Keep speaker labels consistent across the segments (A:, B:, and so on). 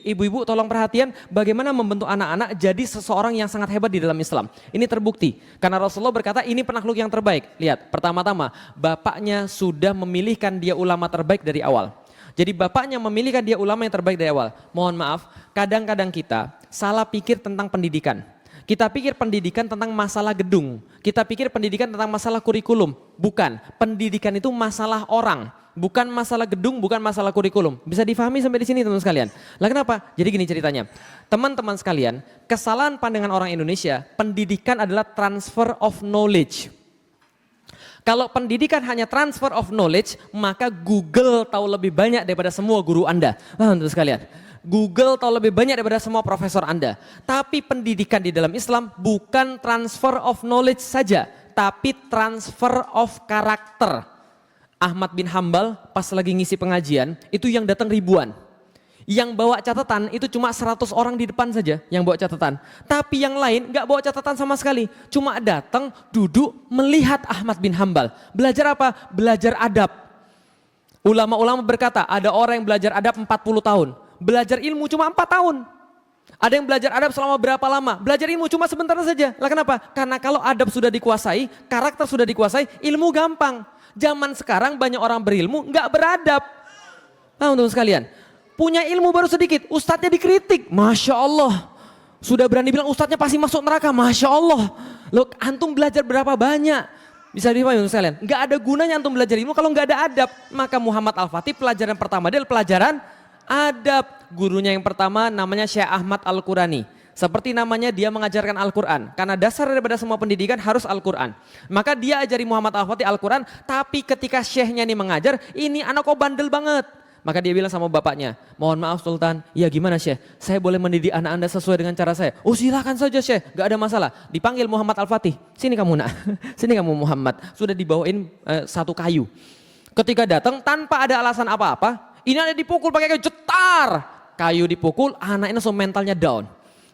A: ibu-ibu tolong perhatian bagaimana membentuk anak-anak jadi seseorang yang sangat hebat di dalam Islam. Ini terbukti karena Rasulullah berkata ini penakluk yang terbaik. Lihat, pertama-tama bapaknya sudah memilihkan dia ulama terbaik dari awal. Jadi bapaknya memilihkan dia ulama yang terbaik dari awal. Mohon maaf, kadang-kadang kita salah pikir tentang pendidikan. Kita pikir pendidikan tentang masalah gedung. Kita pikir pendidikan tentang masalah kurikulum. Bukan, pendidikan itu masalah orang. Bukan masalah gedung, bukan masalah kurikulum. Bisa difahami sampai di sini teman-teman sekalian. Lah kenapa? Jadi gini ceritanya. Teman-teman sekalian, kesalahan pandangan orang Indonesia, pendidikan adalah transfer of knowledge. Kalau pendidikan hanya transfer of knowledge, maka Google tahu lebih banyak daripada semua guru Anda. Teman-teman sekalian. Google tahu lebih banyak daripada semua profesor Anda. Tapi pendidikan di dalam Islam bukan transfer of knowledge saja, tapi transfer of karakter. Ahmad bin Hambal pas lagi ngisi pengajian, itu yang datang ribuan. Yang bawa catatan itu cuma 100 orang di depan saja yang bawa catatan. Tapi yang lain gak bawa catatan sama sekali. Cuma datang, duduk, melihat Ahmad bin Hambal. Belajar apa? Belajar adab. Ulama-ulama berkata, ada orang yang belajar adab 40 tahun. Belajar ilmu cuma 4 tahun. Ada yang belajar adab selama berapa lama? Belajar ilmu cuma sebentar saja. Lah kenapa? Karena kalau adab sudah dikuasai, karakter sudah dikuasai, ilmu gampang. Zaman sekarang banyak orang berilmu nggak beradab. Nah untuk sekalian, punya ilmu baru sedikit, ustadznya dikritik, masya Allah. Sudah berani bilang ustadznya pasti masuk neraka, masya Allah. Loh antum belajar berapa banyak? Bisa dipahami untuk sekalian, nggak ada gunanya antum belajar ilmu kalau nggak ada adab. Maka Muhammad Al-Fatih pelajaran pertama dia adalah pelajaran adab. Gurunya yang pertama namanya Syekh Ahmad Al-Qurani. Seperti namanya dia mengajarkan Al-Quran. Karena dasar daripada semua pendidikan harus Al-Quran. Maka dia ajari Muhammad Al-Fatih Al-Quran. Tapi ketika syekhnya ini mengajar, ini anak kok bandel banget. Maka dia bilang sama bapaknya, mohon maaf Sultan, ya gimana Syekh? Saya boleh mendidik anak anda sesuai dengan cara saya? Oh silakan saja Syekh, gak ada masalah. Dipanggil Muhammad Al-Fatih, sini kamu nak, sini kamu Muhammad. Sudah dibawain satu kayu. Ketika datang tanpa ada alasan apa-apa, ini ada dipukul pakai kayu, jetar. Kayu dipukul, anaknya langsung mentalnya down.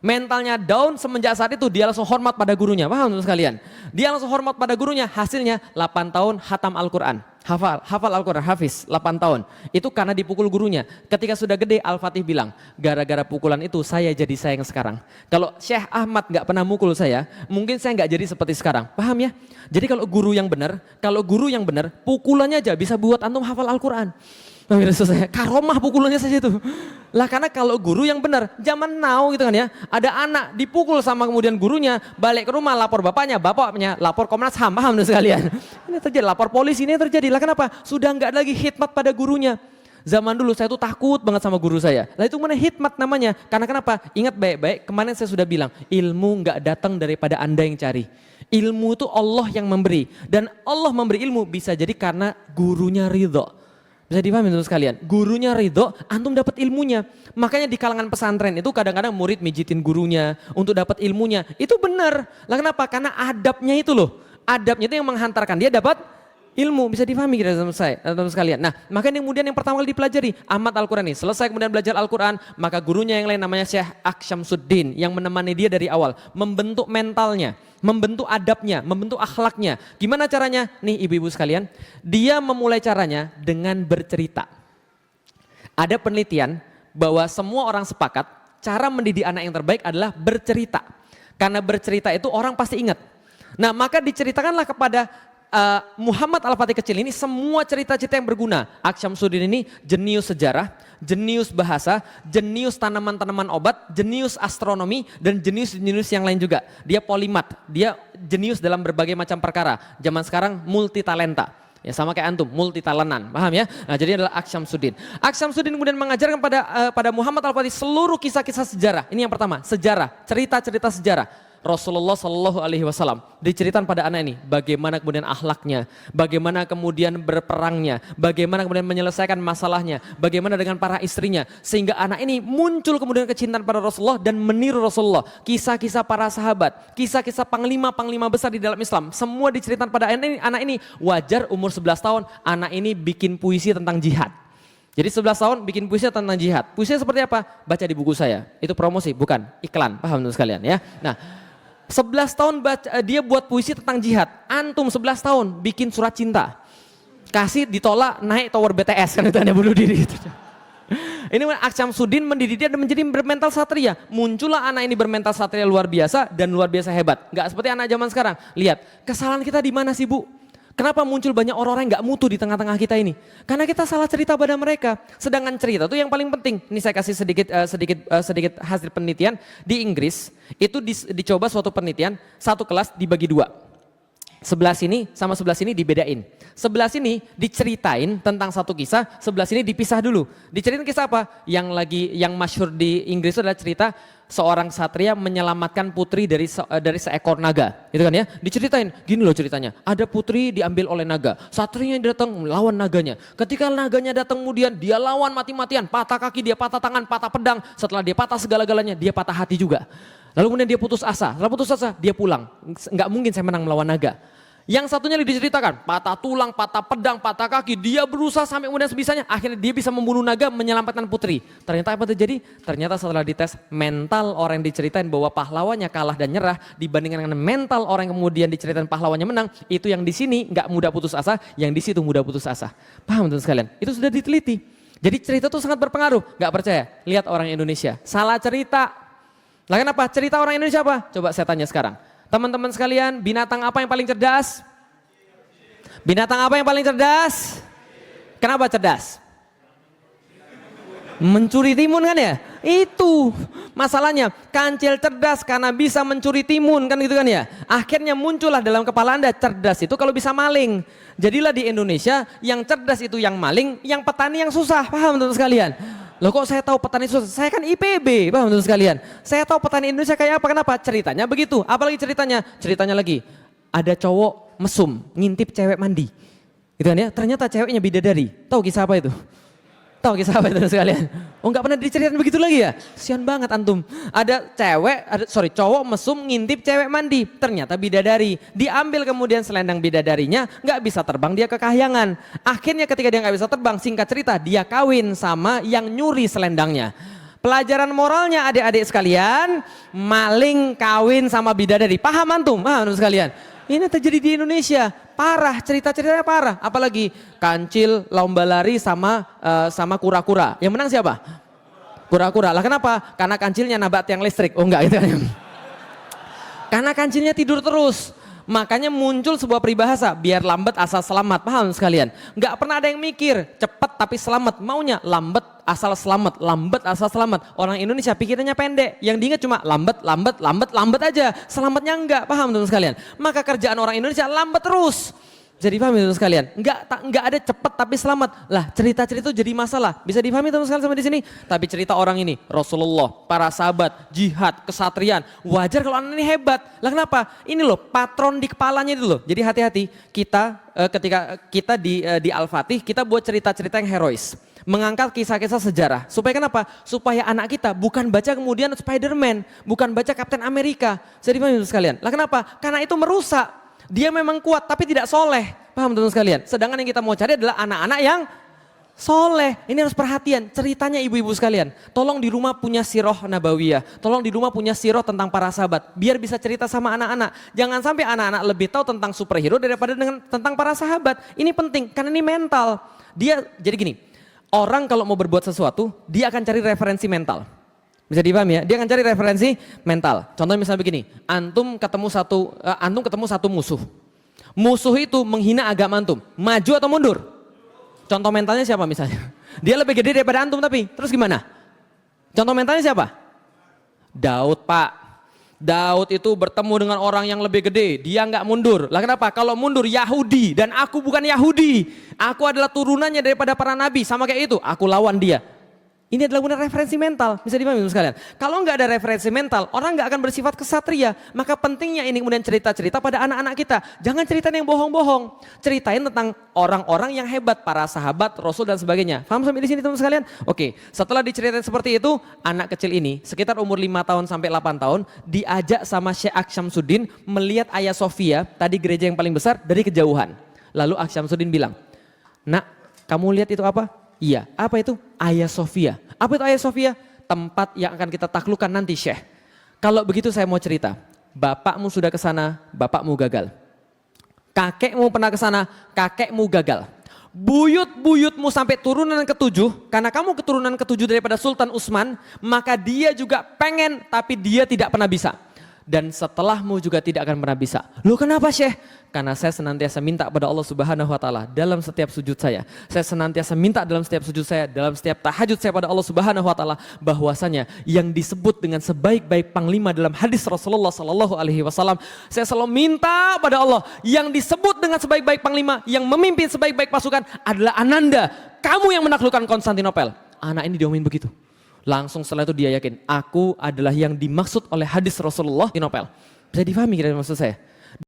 A: Mentalnya down semenjak saat itu dia langsung hormat pada gurunya. Paham teman sekalian? Dia langsung hormat pada gurunya. Hasilnya 8 tahun hatam Al-Quran. Hafal Al-Quran, hafiz 8 tahun. Itu karena dipukul gurunya. Ketika sudah gede Al-Fatih bilang, gara-gara pukulan itu saya jadi sayang sekarang. Kalau Syekh Ahmad gak pernah mukul saya, mungkin saya gak jadi seperti sekarang. Paham ya? Jadi kalau guru yang benar, pukulannya aja bisa buat antum hafal Al-Quran. Karomah pukulannya saja itu. Lah karena kalau guru yang benar, zaman now gitu kan ya, ada anak dipukul sama kemudian gurunya, balik ke rumah lapor bapaknya lapor Komnas HAM, paham sekalian. Ini terjadi, lapor polisi ini terjadi. Lah kenapa? Sudah enggak lagi khidmat pada gurunya. Zaman dulu saya tuh takut banget sama guru saya. Lah itu mana hikmat namanya? Karena kenapa? Ingat baik-baik, kemarin saya sudah bilang, ilmu enggak datang daripada Anda yang cari. Ilmu itu Allah yang memberi. Dan Allah memberi ilmu bisa jadi karena gurunya ridho. Bisa dipahami teman sekalian, gurunya ridho, antum dapat ilmunya. Makanya di kalangan pesantren itu kadang-kadang murid mijitin gurunya untuk dapat ilmunya. Itu benar. Lah kenapa? Karena adabnya itu loh. Adabnya itu yang menghantarkan dia dapat ilmu. Bisa dipahami kira teman sekalian. Nah, makanya kemudian yang pertama kali dipelajari Ahmad Al-Qurani. Selesai kemudian belajar Al-Quran, maka gurunya yang lain namanya Syekh Aksyamsuddin yang menemani dia dari awal, membentuk mentalnya, membentuk adabnya, membentuk akhlaknya. Gimana caranya? Nih ibu-ibu sekalian, dia memulai caranya dengan bercerita. Ada penelitian bahwa semua orang sepakat cara mendidik anak yang terbaik adalah bercerita. Karena bercerita itu orang pasti ingat. Nah maka diceritakanlah kepada Muhammad Al-Fatih kecil ini semua cerita-cerita yang berguna. Aksyamsuddin ini jenius sejarah, jenius bahasa, jenius tanaman-tanaman obat, jenius astronomi, dan jenius-jenius yang lain juga. Dia polimat, dia jenius dalam berbagai macam perkara. Zaman sekarang multi talenta. Ya sama kayak antum, multi talentan, paham ya? Nah jadi adalah Aksyamsuddin. Aksyamsuddin kemudian mengajarkan pada Muhammad Al-Fatih seluruh kisah-kisah sejarah. Ini yang pertama, sejarah, cerita-cerita sejarah. Rasulullah Shallallahu Alaihi Wasallam diceritakan pada anak ini bagaimana kemudian akhlaknya, bagaimana kemudian berperangnya, bagaimana kemudian menyelesaikan masalahnya, bagaimana dengan para istrinya, sehingga anak ini muncul kemudian kecintaan pada Rasulullah dan meniru Rasulullah. Kisah-kisah para sahabat, kisah-kisah panglima-panglima besar di dalam Islam, semua diceritakan pada anak ini. Wajar umur 11 tahun anak ini bikin puisi tentang jihad. Jadi 11 tahun bikin puisi tentang jihad. Puisinya seperti apa? Baca di buku saya. Itu promosi, bukan iklan. Paham teman sekalian ya. Nah, 11 tahun dia buat puisi tentang jihad. Antum 11 tahun bikin surat cinta. Kasih ditolak naik tower BTS kan itu Anda bunuh diri gitu. Ini Aksyamsuddin mendidik dia dan menjadi bermental satria. Muncullah anak ini bermental satria luar biasa dan luar biasa hebat. Gak seperti anak zaman sekarang. Lihat, kesalahan kita di mana sih Bu? Kenapa muncul banyak orang-orang yang gak mutu di tengah-tengah kita ini? Karena kita salah cerita pada mereka. Sedangkan cerita itu yang paling penting. Ini saya kasih sedikit hasil penelitian. Di Inggris itu dicoba suatu penelitian, satu kelas dibagi dua. Sebelah sini sama sebelah sini dibedain. Sebelah sini diceritain tentang satu kisah, sebelah sini dipisah dulu. Diceritain kisah apa? Yang masyhur di Inggris itu adalah cerita seorang satria menyelamatkan putri dari seekor naga. Gitu kan ya? Diceritain, gini loh ceritanya. Ada putri diambil oleh naga. Satrianya datang melawan naganya. Ketika naganya datang kemudian dia lawan mati-matian, patah kaki dia, patah tangan, patah pedang. Setelah dia patah segala-galanya, dia patah hati juga. Lalu kemudian dia putus asa. Setelah putus asa, dia pulang. Enggak mungkin saya menang melawan naga. Yang satunya diceritakan, patah tulang, patah pedang, patah kaki, dia berusaha sampai kemudian sebisanya, akhirnya dia bisa membunuh naga, menyelamatkan putri. Ternyata apa terjadi? Ternyata setelah dites, mental orang yang diceritain bahwa pahlawannya kalah dan nyerah, dibandingkan dengan mental orang yang kemudian diceritain pahlawannya menang, itu yang di sini nggak mudah putus asa, yang di situ mudah putus asa. Paham teman sekalian? Itu sudah diteliti. Jadi cerita itu sangat berpengaruh, nggak percaya? Lihat orang Indonesia, salah cerita. Lah kenapa? Cerita orang Indonesia apa? Coba saya tanya sekarang. Teman-teman sekalian, binatang apa yang paling cerdas? Binatang apa yang paling cerdas? Kenapa cerdas? Mencuri timun kan ya? Itu masalahnya. Kancil cerdas karena bisa mencuri timun kan gitu kan ya? Akhirnya muncullah dalam kepala Anda cerdas itu kalau bisa maling. Jadilah di Indonesia yang cerdas itu yang maling, yang petani yang susah. Paham teman-teman sekalian? Loh kok saya tahu petani susah? Saya kan IPB, paham teman sekalian? Saya tahu petani Indonesia kayak apa, kenapa? Ceritanya begitu, apalagi ceritanya? Ceritanya lagi, ada cowok mesum, ngintip cewek mandi. Gitu kan ya, ternyata ceweknya bidadari. Tahu kisah apa itu? Tahu kisah apa itu teman sekalian? Oh nggak pernah diceritain begitu lagi ya? Sian banget antum. Ada cowok mesum ngintip cewek mandi. Ternyata bidadari. Diambil kemudian selendang bidadarinya, nggak bisa terbang dia ke kahyangan. Akhirnya ketika dia nggak bisa terbang, singkat cerita dia kawin sama yang nyuri selendangnya. Pelajaran moralnya adik-adik sekalian, maling kawin sama bidadari. Paham antum? Paham antum sekalian? Ini terjadi di Indonesia, parah, cerita-ceritanya parah. Apalagi kancil, lomba lari sama kura-kura. Yang menang siapa? Kura-kura. Lah kenapa? Karena kancilnya nabrak tiang listrik. Oh enggak gitu kan. Karena kancilnya tidur terus. Makanya muncul sebuah peribahasa, biar lambat asal selamat. Paham sekalian? Enggak pernah ada yang mikir, cepat tapi selamat. Maunya lambat asal selamat, lambat asal selamat. Orang Indonesia pikirannya pendek, yang diingat cuma lambat aja. Selamatnya enggak, paham teman sekalian? Maka kerjaan orang Indonesia lambat terus. Jadi paham teman sekalian? Enggak ada cepat tapi selamat. Lah cerita-cerita itu jadi masalah. Bisa dipahami teman sekalian sampai di sini? Tapi cerita orang ini, Rasulullah, para sahabat, jihad, kesatrian, wajar kalau anak ini hebat. Lah kenapa? Ini loh patron di kepalanya itu loh. Jadi hati-hati kita ketika kita di Al-Fatih kita buat cerita-cerita yang herois. Mengangkat kisah-kisah sejarah. Supaya kenapa? Supaya anak kita bukan baca kemudian Spider-Man, bukan baca Kapten Amerika. Jadi paham sekalian? Lah kenapa? Karena itu merusak. Dia memang kuat tapi tidak soleh. Paham teman-teman sekalian? Sedangkan yang kita mau cari adalah anak-anak yang soleh. Ini harus perhatian. Ceritanya ibu-ibu sekalian. Tolong di rumah punya sirah nabawiyah. Tolong di rumah punya sirah tentang para sahabat. Biar bisa cerita sama anak-anak. Jangan sampai anak-anak lebih tahu tentang superhero daripada tentang para sahabat. Ini penting karena ini mental. Jadi gini. Orang kalau mau berbuat sesuatu, dia akan cari referensi mental. Bisa dipahami ya? Dia akan cari referensi mental. Contohnya misalnya begini, antum ketemu satu musuh. Musuh itu menghina agama antum. Maju atau mundur? Contoh mentalnya siapa misalnya? Dia lebih gede daripada antum tapi, terus gimana? Contoh mentalnya siapa? Daud Pak. Daud itu bertemu dengan orang yang lebih gede, dia nggak mundur. Lah kenapa? Kalau mundur Yahudi dan aku bukan Yahudi. Aku adalah turunannya daripada para nabi, sama kayak itu. Aku lawan dia. Ini adalah benar referensi mental, bisa dipahami sekalian. Kalau nggak ada referensi mental, orang nggak akan bersifat kesatria. Maka pentingnya ini kemudian cerita-cerita pada anak-anak kita. Jangan ceritain yang bohong-bohong. Ceritain tentang orang-orang yang hebat, para sahabat, Rasul dan sebagainya. Paham sampai di sini teman sekalian? Oke, setelah diceritain seperti itu, anak kecil ini sekitar umur 5 tahun sampai 8 tahun diajak sama Syekh Aksyamsuddin melihat Hagia Sophia, tadi gereja yang paling besar, dari kejauhan. Lalu Aksyamsuddin bilang, "Nak, kamu lihat itu apa?" Iya, apa itu? Hagia Sophia. Apa itu Hagia Sophia? Tempat yang akan kita taklukkan nanti Syekh. Kalau begitu saya mau cerita. Bapakmu sudah ke sana, bapakmu gagal. Kakekmu pernah ke sana, kakekmu gagal. buyut-buyutmu sampai turunan ketujuh, karena kamu keturunan ketujuh daripada Sultan Utsman, maka dia juga pengen tapi dia tidak pernah bisa. Dan setelahmu juga tidak akan pernah bisa. Loh kenapa Syekh? Karena saya senantiasa minta pada Allah Subhanahu wa taala dalam setiap sujud saya. Saya senantiasa minta dalam setiap sujud saya, dalam setiap tahajud saya pada Allah Subhanahu wa taala bahwasanya yang disebut dengan sebaik-baik panglima dalam hadis Rasulullah sallallahu alaihi wasallam, saya selalu minta pada Allah yang disebut dengan sebaik-baik panglima yang memimpin sebaik-baik pasukan adalah Ananda. Kamu yang menaklukkan Konstantinopel. Anak ini diomongin begitu. Langsung setelah itu dia yakin, aku adalah yang dimaksud oleh hadis Rasulullah di Nopel. Bisa difahami kira-kira maksud saya?